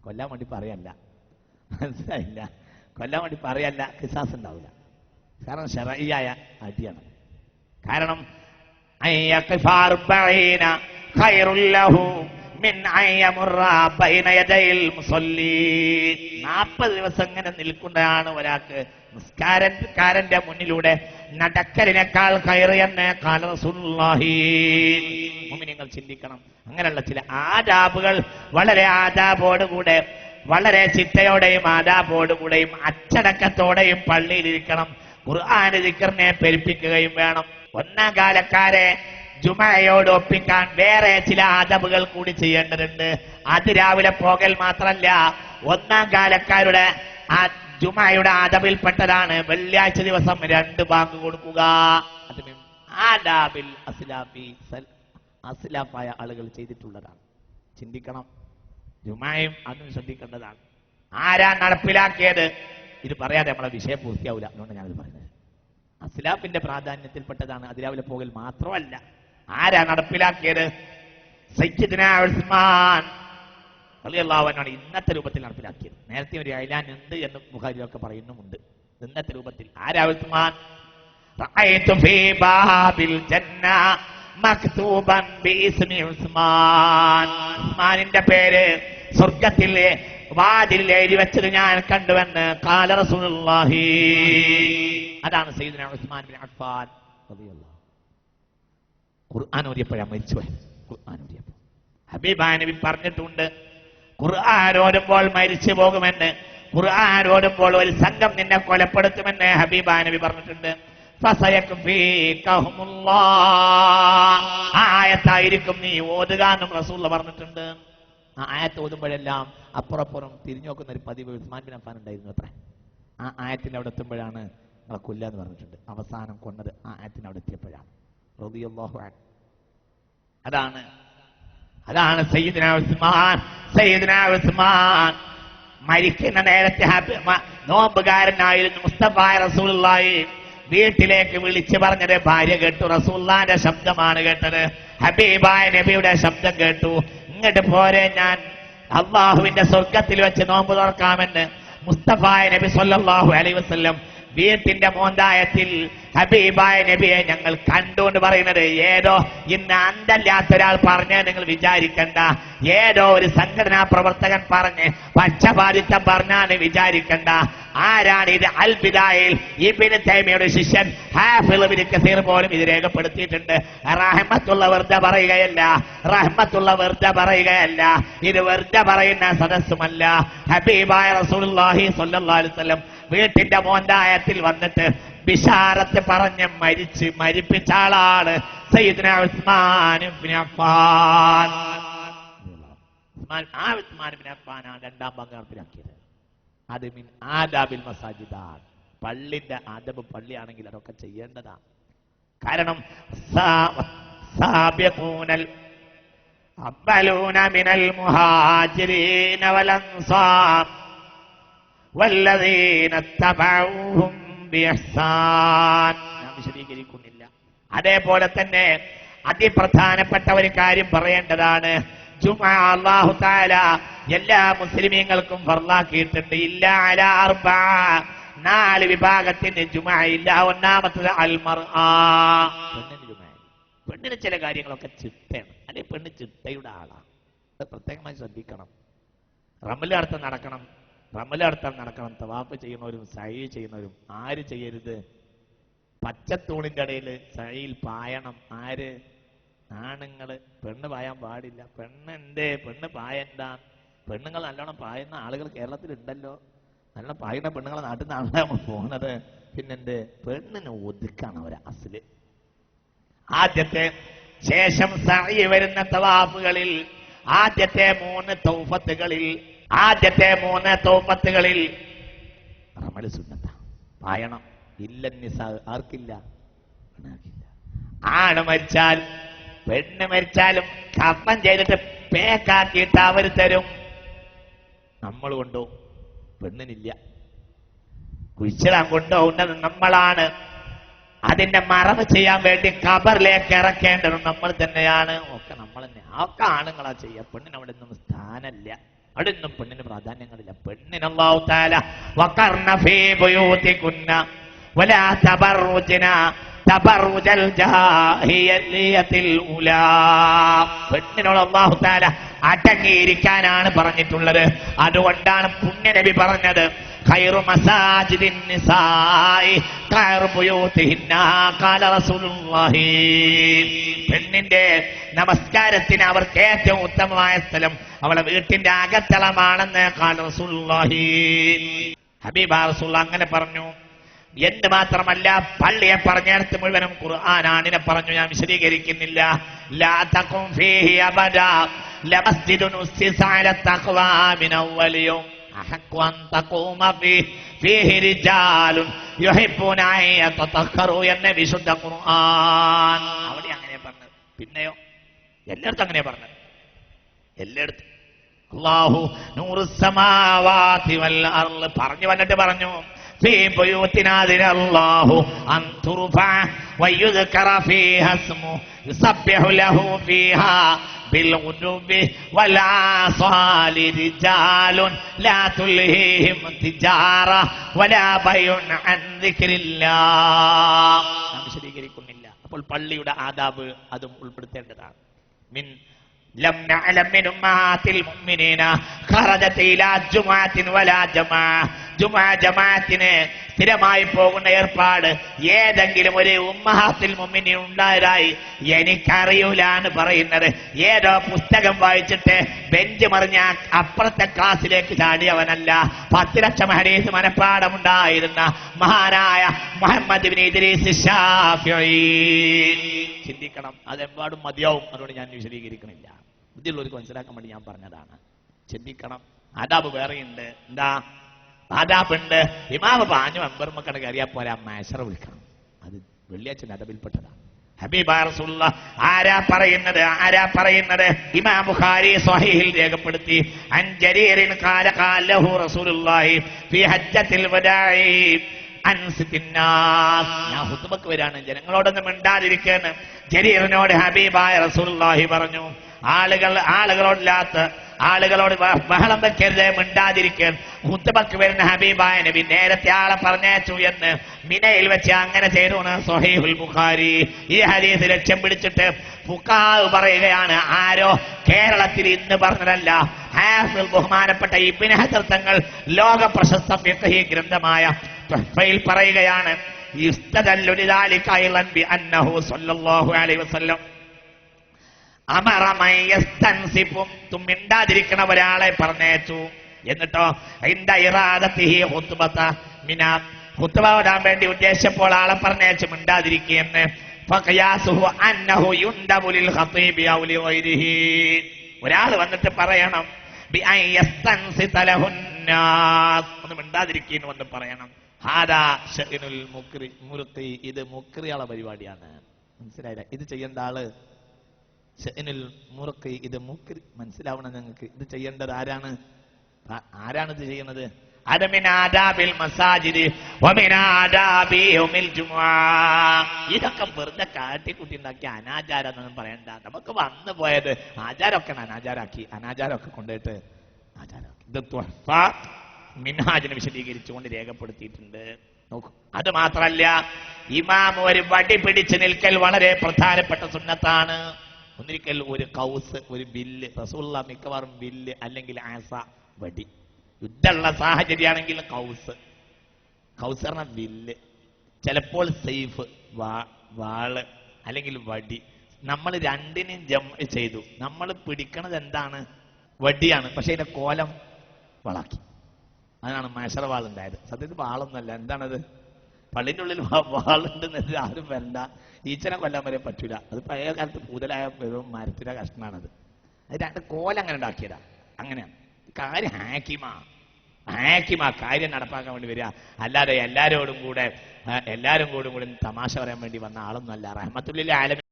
കൊല്ലാൻ വേണ്ടി പറയല്ല, മനസ്സിലായില്ല? കൊല്ലാൻ വേണ്ടി പറയല്ല, ഖിസാസ് ഉണ്ടാവില്ല. കാരണം ശരഈയായ അടിയാണ്. കാരണം 40 ദിവസം ഇങ്ങനെ നിൽക്കുന്നതാണ് ഒരാൾക്ക് നിസ്കാരന്റെ മുന്നിലൂടെ നടക്കലിനേക്കാൾ ഖൈർ എന്ന് ഖാല റസൂലുള്ളാഹി. മുഅ്മിനീങ്ങൾ ചിന്തിക്കണം. അങ്ങനെയുള്ള ചില ആദാബുകൾ വളരെ ആദാബോടുകൂടെ, വളരെ ചിട്ടയോടെയും ആദാബോടുകൂടെയും അച്ചടക്കത്തോടെയും പള്ളിയിലിരിക്കണം. ഖുർആൻ ദിക്റിനെ പെരുപ്പിക്കുകയും വേണം. ഒന്നാം കാലക്കാരെ ജുമയോട് ഒപ്പിക്കാൻ വേറെ ചില ആദബുകൾ കൂടി ചെയ്യേണ്ടതുണ്ട്. അത് രാവിലെ പോകൽ മാത്രമല്ല, ഒന്നാം കാലക്കാരുടെ ജുമയുടെ ആദബിൽപ്പെട്ടതാണ് വെള്ളിയാഴ്ച ദിവസം 2 ബാങ്ക് കൊടുക്കുക. ആദാബിൽ അസ്ലാഫായ ആളുകൾ ചെയ്തിട്ടുള്ളതാണ്. ചിന്തിക്കണം. ജുമയും അതും ശ്രദ്ധിക്കേണ്ടതാണ്. ആരാ നടപ്പിലാക്കിയത്? ഇത് പറയാതെ നമ്മളെ വിഷയം പൂർത്തിയാവില്ല. അതുകൊണ്ട് ഞാനത് പറയുന്നത് അസ്ലാഫിന്റെ പ്രാധാന്യത്തിൽപ്പെട്ടതാണ്. അതിരാവിലെ പോകൽ മാത്രമല്ല. ആരാ നടപ്പിലാക്കിയത്? സയ്യിദ്നാ ഉസ്മാൻ റളിയല്ലാഹു അൻഹു ഇന്നത്തെ രൂപത്തിൽ നടപ്പിലാക്കിയത്. നേരത്തെ ഒരു ഐലാൻ ഉണ്ട് എന്ന് ബുഖാരിയൊക്കെ പറയുന്നുമുണ്ട്. ഇന്നത്തെ രൂപത്തിൽ ആരാ ഉസ്മാൻ? റഅയ്തു ഫീ ബാബിൽ ജന്ന മക്തൂബൻ ബിഇസ്മി ഉസ്മാൻ. ഉസ്മാനിന്റെ പേര് സ്വർഗ്ഗത്തിലെ വാതിലിൽ എഴുതി വെച്ചത് ഞാൻ കണ്ടുവെന്ന് ഖാല റസൂലുള്ളാഹി. അതാണ് സയ്യിദ്നാ ഉസ്മാൻ ബിൻ അഫ്ഫാൻ റളിയല്ലാഹു. ഖുർആൻ ഓതിയപ്പോഴാണ് മരിച്ചുപോയത്. ഖുർആൻ ഓതിയപ്പോൾ ഹബീബായ നബി പറഞ്ഞിട്ടുണ്ട്, ഖുർആൻ ഓതുമ്പോൾ മരിച്ചു പോകുമെന്ന്. ഖുർആൻ ഓതുമ്പോൾ ഒരു സംഘം നിന്നെ കൊലപ്പെടുത്തുമെന്ന് ഹബീബായ നബി പറഞ്ഞിട്ടുണ്ട്. ആ ആയത്തായിരിക്കും നീ ഓതുക എന്നും റസൂലുള്ളാഹി പറഞ്ഞിട്ടുണ്ട്. ആ ആയത്ത് ഓതുമ്പോഴെല്ലാം അപ്പുറപ്പുറം തിരിഞ്ഞു നോക്കുന്ന ഒരു പതിവ് ഉസ്മാൻ ബിൻ അഫ്ഫാൻ ഉണ്ടായിരുന്നു അത്ര. ആ ആയത്തിന്റെ അവിടെ എത്തുമ്പോഴാണ് നമ്മളെ കൊല്ല എന്ന് പറഞ്ഞിട്ടുണ്ട്. അവസാനം കൊന്നത് ആ ആയത്തിന് അവിടെ എത്തിയപ്പോഴാണ്. റളിയല്ലാഹു അൻഹു. അതാണ് സയ്യിദ്നാ ഉസ്മാൻ മരിക്കുന്ന നേരത്തെ നോമ്പുകാരനായിരുന്നു മുസ്തഫായ റസൂലുള്ളാഹി. വീട്ടിലേക്ക് വിളിച്ചു പറഞ്ഞത് ഭാര്യ കേട്ടു. റസൂലുള്ളാഹിന്റെ ശബ്ദമാണ് കേട്ടത്. ഹബീബായ നബിയുടെ ശബ്ദം കേട്ടു. ഇങ്ങോട്ട് പോരെ, ഞാൻ അള്ളാഹുവിന്റെ സ്വർഗത്തിൽ വെച്ച് നോമ്പ് തുറക്കാമെന്ന് മുസ്തഫായ നബി സല്ലല്ലാഹു അലൈഹി വസല്ലം വീട്ടിന്റെ മോന്തായത്തിൽ ഹബീബായ നബിയെ ഞങ്ങൾ കണ്ടുകൊണ്ട് പറയുന്നത് ഏതോ ഇന്ന് അന്തല്ലാത്ത ഒരാൾ പറഞ്ഞ് നിങ്ങൾ വിചാരിക്കണ്ട. ഏതോ ഒരു സംഘടനാ പ്രവർത്തകൻ പറഞ്ഞ് പക്ഷപാതിത്വം പറഞ്ഞാണ് വിചാരിക്കണ്ട. ആരാണ് ഇത്? അൽ ബിദായിൽ ഇബ്നു തൈമിയയുടെ ശിഷ്യൻ ഹാഫിള് ഇബ്നു കസീർ പോലും ഇത് രേഖപ്പെടുത്തിയിട്ടുണ്ട്. റഹ്മത്തുള്ള വെറുതെ പറയുകയല്ല. ഇത് വെറുതെ പറയുന്ന സദസ്സുമല്ല. ഹബീബായ റസൂലുള്ളാഹി സ്വല്ലല്ലാഹു അലൈഹി വസല്ലം വീട്ടിന്റെ മോന്തായത്തിൽ വന്നിട്ട് ബിശാറത്ത് പറഞ്ഞ് മരിപ്പിച്ച ആളാണ് സയ്യിദ്നാ ഉസ്മാൻ ഇബ്നു അഫ്ഫാൻ. ഉസ്മാൻ ഇബ്നു അഫ്ഫാനാണ് 2ാം പങ്ക് നടപ്പിലാക്കിയത്. അത് മിൻ ആദാബിൽ മസാജിദാണ്. പള്ളിന്റെ ആദബ് പള്ളിയാണെങ്കിൽ അതൊക്കെ ചെയ്യേണ്ടതാണ്. കാരണം സാബിഖൂനൽ അവ്വലൂന മിനൽ മുഹാജിരീന വൽ അൻസാർ വല്ലദീന തബഊഹും ബിഇഹ്സാൻ. ഞാൻ വിശദീകരിക്കുന്നില്ല. അതേപോലെ തന്നെ അതിപ്രധാനപ്പെട്ട ഒരു കാര്യം പറയേണ്ടതാണ്. ജുമുഅ അല്ലാഹു തആല എല്ലാ മുസ്ലിമീങ്ങൾക്കും ഫർളാക്കിയിട്ടുണ്ട്. ഇല്ല അലാ അർബഅ, 4 വിഭാഗത്തിന് ജുമുഅ ഇല്ല. ഒന്നാമത്തേത് അൽ മർആ, പെണ്ണിന് ജുമുഅ. പെണ്ണിന് ചില കാര്യങ്ങളൊക്കെ ചിട്ടയാണ്. അല്ലെങ്കിൽ പെണ്ണ് ചിട്ടയുടെ ആളാണ്. അത് പ്രത്യേകമായി ശ്രദ്ധിക്കണം. റമൽ നടത്തം നടക്കണം. തവാഫ് ചെയ്യുന്നവരും സഈ ചെയ്യുന്നവരും ആര് ചെയ്യരുത്? പച്ചത്തൂണിന്റെ ഇടയിൽ സഈൽ പായണം. ആര്? ആണുങ്ങള്. പെണ്ണ് പായാൻ പാടില്ല. പെണ്ണ് പായണ്ട. പെണ്ണുങ്ങൾ നല്ലോണം പായുന്ന ആളുകൾ കേരളത്തിലുണ്ടല്ലോ. നല്ലോണം പായുന്ന പെണ്ണുങ്ങളെ നാട്ടിൽ നിന്നാണല്ലോ നമ്മൾ പോകുന്നത്. പിന്നെന്ത്? പെണ്ണിന് ഒതുക്കാണ് അവരെ അസ്ല്. ആദ്യത്തെ ശേഷം സഈ വരുന്ന തവാഫുകളിൽ ആദ്യത്തെ 3 തൗഫത്തുകളിൽ റമൽ സുന്നത്ത പായണം. ഇല്ല നിസാ, ആർക്കില്ല? ആണ് മരിച്ചാൽ പെണ്ണ് മരിച്ചാലും കഫൻ ചെയ്തിട്ട് പേക്കാക്കിയിട്ട് അവർ തരും. നമ്മൾ കൊണ്ടുപോകും. പെണ്ണിനില്ല. കുഴിച്ചിടാൻ കൊണ്ടുപോകുന്നത് നമ്മളാണ്. അതിന്റെ മറവ് ചെയ്യാൻ വേണ്ടി ഖബറിലേക്ക് ഇറക്കേണ്ടത് നമ്മൾ തന്നെയാണ്. ഒക്കെ നമ്മൾ തന്നെ, ഒക്കെ ആണുങ്ങളാ ചെയ്യുക. പെണ്ണിന് അവിടെ ഒന്നും സ്ഥാനമില്ല, അവിടെ ഒന്നും പെണ്ണിന് പ്രാധാന്യങ്ങളില്ല. പെണ്ണിന് അല്ലാഹു തആല വഖർന ഫീ ബുയൂതികുന്ന വലാ തബറുജ്ന തബറുജൽ ജാഹിലിയത്തിൽ ഉലാ. പെണ്ണിനോട് അല്ലാഹു തആല അടങ്ങിയിരിക്കാനാണ് പറഞ്ഞിട്ടുള്ളത്. അതുകൊണ്ടാണ് പുണ്യനബി പറഞ്ഞത് ഖൈറു മസാജിദിൻ നിസാഇ ഖൈറു ബുയൂതിഹിന്ന ഖാല റസൂലുള്ളാഹി. പെണ്ണിന്റെ നമസ്കാരത്തിന് അവർക്ക് ഏറ്റവും ഉത്തമമായ സ്ഥലം അവളെ വീട്ടിന്റെ അകത്തളമാണെന്ന് ഖാല റസൂലുള്ളാഹി. ഹബീബാ റസൂലുള്ളാഹി അങ്ങനെ പറഞ്ഞു. എന്ത് മാത്രമല്ല, പള്ളിയെ പറഞ്ഞിടത്ത് മുഴുവനും ഖുർആനാണിനെ പറഞ്ഞു. ഞാൻ വിശദീകരിക്കുന്നില്ല. ലാ തഖും ഫീഹി അബദാ ലമസ്ജിദുൻ ഉസ്സിസ അല തഖ്വാ മിൻ അവ്വൽ യൗം അഹഖു അൻ തഖൂമ ഫീഹി റിജാലുൻ യുഹിബ്ബൂന അൻ യതതഖറു എന്ന വിശുദ്ധ ഖുർആൻ. അവിടെ അങ്ങനെ പറഞ്ഞത്. പിന്നെയോ എല്ലായിടത്തും അങ്ങനെ പറഞ്ഞത്. എല്ലായിടത്തും അല്ലാഹു നൂറുസ് സമാവാതി വൽ അർള് പറഞ്ഞു വന്നിട്ട് പറഞ്ഞു في بيوتنا أذن الله أن ترفع ويذكر فيها اسمه يسبح له فيها بالغدو والآصال رجال لا تلهيهم تجارة ولا بيع عن ذكر الله. നാം വിശദീകരിക്കുന്നില്ല. അപ്പോൾ പള്ളിയുടെ ആദാബ് അതും ഉൾപ്പെടുത്തേണ്ടതാണ്. മിൻ لم نعلم من أمهات المؤمنين خرجت إلى جمعة ولا جماعة. ജമാഅത്തിന് സ്ഥിരമായി പോകുന്ന ഏർപ്പാട് ഏതെങ്കിലും ഒരു ഉമ്മഹാത്തുൽ മുഅ്മിനീൻ ഉണ്ടായതായി എനിക്കറിയൂല എന്ന് പറയുന്നത്. ഏതോ പുസ്തകം വായിച്ചിട്ട് ബെഞ്ച് മറിഞ്ഞ അപ്പുറത്തെ ക്ലാസ്സിലേക്ക് ചാടിയവനല്ല. 10 ലക്ഷം ഹദീസ് മനപ്പാഠമുണ്ടായിരുന്ന മഹാനായ മുഹമ്മദ് ഇബ്നു ഇദ്രീസ് ശാഫിഈ. ചിന്തിക്കണം, അതെമ്പാടും മതിയാവും. അതുകൊണ്ട് ഞാൻ വിശദീകരിക്കണില്ല. ബുദ്ധിയുള്ളവർക്ക് മനസ്സിലാക്കാൻ വേണ്ടി ഞാൻ പറഞ്ഞതാണ്. ചിന്തിക്കണം. ആദാബ് വേറെയുണ്ട്. എന്താ ആദാബുണ്ട്? ഇമാമ് പാഞ്ഞു മെമ്പർമക്കടെ കയറിയാൽ പോലെ ആ മാഷറെ വിളിക്കണം. അത് വെള്ളിയാഴ്ച അദബിൽപ്പെട്ടതാണ്. ഹബീബാ റസൂലുള്ളാഹി ആരാ പറയുന്നത്? ഇമാം ബുഖാരി സ്വഹീഹിൽ രേഖപ്പെടുത്തി. അൻ ജരീറിൻ ഖാല ഖാലഹു റസൂലുള്ളാഹി ഫീ ഹജ്ജത്തിൽ വദാഇ അൻസിത്തിന്നാസ്. ഞാൻ ഖുതുബക്ക് വരാണ്, ജനങ്ങളോടൊന്നും മിണ്ടാതിരിക്കാണ്. ജരീറിനോട് ഹബീബായ റസൂലുള്ളാഹി പറഞ്ഞു, ആളുകളോട് ബഹളം വെക്കരുത്, മിണ്ടാതിരിക്കാൻ. ഖുതുബക്ക് വരുന്ന ഹബീബായ നബി നേരത്തെ ആളെ പറഞ്ഞയച്ചു എന്ന് മിനയിൽ വെച്ച് അങ്ങനെ ചെയ്തു. സ്വഹീഹുൽ ബുഖാരി. ഈ ഹദീസ് ലക്ഷ്യം പിടിച്ചിട്ട് ഫുഖാഹ് പറയുകയാണ്. ആരോ കേരളത്തിൽ ഇന്ന് പറഞ്ഞതല്ല. ഹാഫിൾ ബഹുമാനപ്പെട്ട ഇബ്നു ഹജർ തങ്ങൾ ലോക പ്രശസ്ത ഫിഖ്ഹി ഗ്രന്ഥമായ തുഹ്ഫയിൽ പറയുകയാണ്, യുസ്തദല്ലു ലിദാലിക അയ്ളൻ ബി അന്നഹു സ്വല്ലല്ലാഹു അലൈഹി വസല്ലം മിണ്ടാതിരിക്കണ ഒരാളെ പറഞ്ഞയച്ചു. എന്നിട്ടോ ഖുത്ബ ഓതാൻ വേണ്ടി ഉദ്ദേശിച്ചപ്പോൾ ആളെ പറഞ്ഞയച്ചു മിണ്ടാതിരിക്കുകയെന്ന്. ഒരാൾ വന്നിട്ട് പറയണം ഒന്ന് മിണ്ടാതിരിക്കുന്നു എന്ന് പറയണം. ഇത് മുക്രിയാളെ പരിപാടിയാണ്. മനസ്സിലായില്ല? ഇത് ചെയ്യേണ്ട ആള് ഇത് മുക്രി. മനസ്സിലാവണം നിങ്ങൾക്ക്. ഇത് ചെയ്യേണ്ടത് ആരാണ്? ഇത് ചെയ്യുന്നത്? ഇതൊക്കെ വെറുതെ കാട്ടിക്കുട്ടി ഉണ്ടാക്കിയ അനാചാരം എന്നൊന്നും പറയണ്ട. നമുക്ക് വന്നു പോയത് ആചാരമൊക്കെ അനാചാരമൊക്കെ കൊണ്ടുപോയിട്ട് ആചാരമാക്കി. ഇത് തുഹ്ഫ മിൻഹാജിനെ വിശദീകരിച്ചുകൊണ്ട് രേഖപ്പെടുത്തിയിട്ടുണ്ട്. നോക്കൂ. അത് മാത്രല്ല, ഇമാം ഒരു വടി പിടിച്ചു നിൽക്കൽ വളരെ പ്രധാനപ്പെട്ട സുന്നത്താണ്. ഒന്നിരിക്കൽ ഒരു കൗസ്, ഒരു ബില്ല്, റസൂലുള്ളാഹി മിക്കവാറും ബില്ല് അല്ലെങ്കിൽ ആസ, വടി. യുദ്ധമുള്ള സാഹചര്യമാണെങ്കിൽ കൗസ് പറഞ്ഞ ബില്ല്, ചിലപ്പോൾ സൈഫ്, വാള് അല്ലെങ്കിൽ വടി. നമ്മൾ രണ്ടിനും ജമ ചെയ്തു. നമ്മൾ പിടിക്കണത് എന്താണ്? വടിയാണ്. പക്ഷെ ഇതിന്റെ കോലം വളാക്കി. അതാണ് മാഷറ വാളുണ്ടായത്. സത്യത്തിൽ വാളൊന്നുമല്ല. എന്താണത്? പള്ളിൻ്റെ ഉള്ളിൽ വാളുണ്ടെന്നത് ആരും വരണ്ട. ഈച്ചനെ കൊല്ലാൻ വരെ പറ്റൂല. അത് പഴയ കാലത്ത് പൂതലായ വെറും മരത്തിന്റെ കഷ്ണമാണത്. അത് രണ്ട് കോലം അങ്ങനെ ഉണ്ടാക്കിയതാ. അങ്ങനെയാണ് കാര്യം. ഹാക്കിമാ കാര്യം നടപ്പാക്കാൻ വേണ്ടി വരിക. അല്ലാതെ എല്ലാവരോടും കൂടെ തമാശ പറയാൻ വേണ്ടി വന്ന ആളൊന്നും അല്ല. റഹ്മത്തുൽ ലിൽ ആലമീൻ.